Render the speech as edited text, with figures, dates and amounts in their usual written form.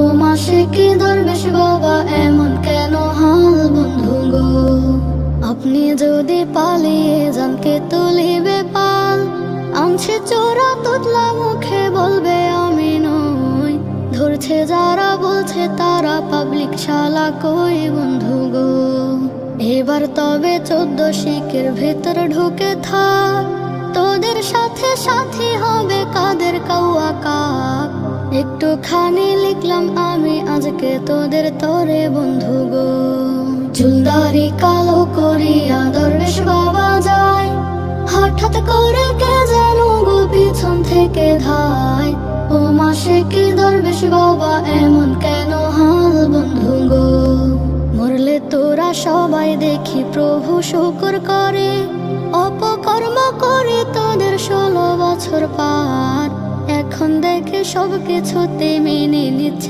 ও মাসে কি দরবেশ বাবা এমন কেন হাল বন্ধু গো। আপনি যদি পালিয়ে যান কে তুলিবে পাল, আনছে চোরা তুতলা মুখে বলবে আমি নই। ধরছে যারা বলছে তারা পাবলিক শালা কই বন্ধু গো। এবার তবে 14 শিকের ভেতর ঢুকে থাক, তোদের সাথে সাথী হবে কাদের কাউয়া কাক। একটুখানি লিখলাম আমি আজকে তোদের তরে বন্ধু গো। চুলদারি কালো করিয়া দরবেশ বাবা যায়, হঠাৎ করে কে যেন গো পিছন থেকে ধায়। ও মাসে কি দরবেশ বাবা এমন কেন হাল বন্ধু গো। মরলে তোরা সবাই দেখি প্রভু শুকর করে, অপকর্ম করে তোদের 16 বছর পার। এখন দেখে সব কিছুতে মেনে নিচ্ছে।